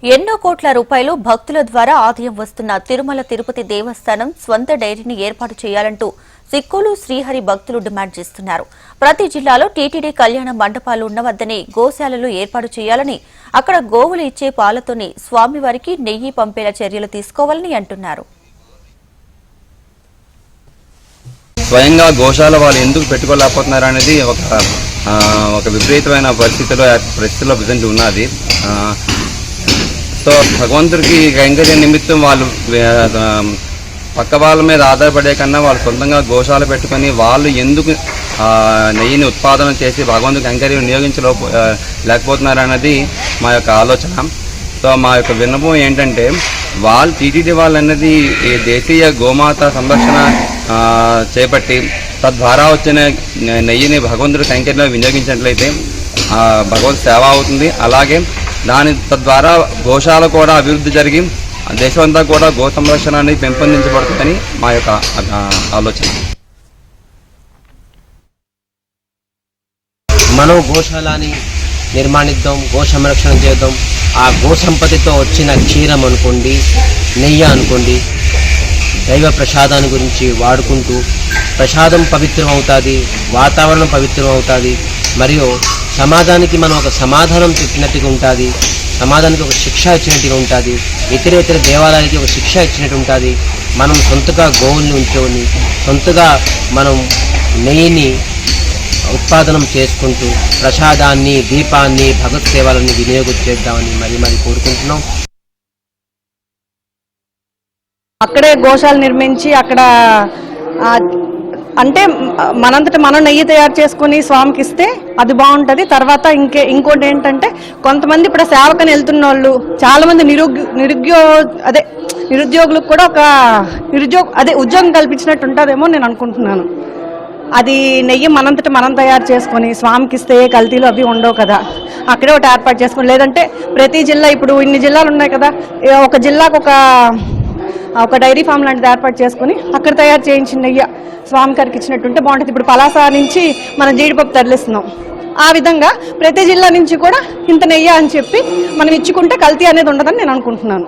ఎన్నో కోట్ల రూపాయలు భక్తుల ద్వారా ఆదాయం వస్తున్న తిరుమల తిరుపతి దేవస్థానం స్వంత డైరీని ఏర్పాటు చేయాలంటూ సిక్కులు శ్రీహరి భక్తులు డిమాండ్ చేస్తున్నారు. ప్రతి జిల్లాలో టీటీడీ కళ్యాణ మండపాలు ఉన్నవద్దని గోశాలలు ఏర్పాటు చేయాలని, అక్కడ గోవులు ఇచ్చే పాలతోనే స్వామివారికి నెయ్యి పంపేలా చర్యలు తీసుకోవాలని అంటున్నారు. స్వయంగా గోశాల వాళ్ళు ఎందుకు పెట్టుకోలేకపోతున్నారు అనేది ఒక విపరీతమైన పరిస్థితిలో ప్రజెంట్ ఉన్నది. సో భగవంతుడికి కైంకర్య నిమిత్తం వాళ్ళు పక్క వాళ్ళ మీద ఆధారపడే కన్నా వాళ్ళు సొంతంగా గోశాల పెట్టుకొని వాళ్ళు ఎందుకు నెయ్యిని ఉత్పాదన చేసి భగవంతుడికి కైంకర్యం లేకపోతున్నారు అన్నది మా యొక్క ఆలోచన. సో మా యొక్క విన్నపం ఏంటంటే, వాళ్ళు టీటీడీ వాళ్ళు అన్నది ఈ దేశీయ గోమాత సంరక్షణ చేపట్టి తద్వారా వచ్చిన నెయ్యిని భగవంతుడి కైంకర్యంలో వినియోగించినట్లయితే భగవంతు సేవ అవుతుంది. అలాగే తద్వారా గోశాల కూడా అభివృద్ధి జరిగి దేశమంతా కూడా గో సంరక్షణ అనేది పెంపొందించబడుతుందని మా యొక్క ఆలోచన. మనం గోశాలని నిర్మాణిద్దాం, గో సంరక్షణ చేద్దాం. ఆ గో సంపత్తితో వచ్చిన క్షీరం అనుకోండి, నెయ్యి అనుకోండి, దైవ ప్రసాదాన్ని గురించి వాడుకుంటూ ప్రసాదం పవిత్రం అవుతుంది, వాతావరణం పవిత్రం అవుతుంది, మరియు సమాజానికి మనం ఒక సమాధానం చెప్పినట్టుగా ఉంటుంది, సమాజానికి ఒక శిక్ష ఇచ్చినట్టుగా ఉంటుంది, ఇతర దేవాలయానికి ఒక శిక్ష ఇచ్చినట్టు ఉంటుంది. మనం సొంతగా గోవుల్ని ఉంచుకొని సొంతగా మనం నెయ్యిని ఉత్పాదనం చేసుకుంటూ ప్రసాదాన్ని, దీపాన్ని, భగవత్ సేవలని వినియోగం చేద్దామని మరి కోరుకుంటున్నాం. అక్కడే గోశాల నిర్మించి అక్కడ అంటే మనంతట మనం నెయ్యి తయారు చేసుకుని స్వామికి ఇస్తే అది బాగుంటుంది. తర్వాత ఇంకోటి ఏంటంటే, కొంతమంది ఇప్పుడు సేవకని వెళ్తున్న వాళ్ళు చాలామంది నిరుద్యోగులకు కూడా ఒక ఉద్యోగం కల్పించినట్టు ఉంటుందేమో నేను అనుకుంటున్నాను. అది నెయ్యి మనంతట మనం తయారు చేసుకొని స్వామికి ఇస్తే కల్తీలు అవి ఉండవు కదా, అక్కడే ఒకటి ఏర్పాటు చేసుకుని, లేదంటే ప్రతి జిల్లా ఇప్పుడు ఇన్ని జిల్లాలు ఉన్నాయి కదా, ఒక జిల్లాకు ఒక డైరీ ఫామ్ లాంటిది ఏర్పాటు చేసుకుని అక్కడ తయారు చేయించిన నెయ్యి స్వామివారికి ఇచ్చినట్టుంటే బాగుంటుంది. ఇప్పుడు పలాస నుంచి మనం జీడిపప్పు తరలిస్తున్నాం, ఆ విధంగా ప్రతి జిల్లా నుంచి కూడా ఇంత నెయ్యి అని చెప్పి మనం ఇచ్చుకుంటే కల్తీ అనేది ఉండదని నేను అనుకుంటున్నాను.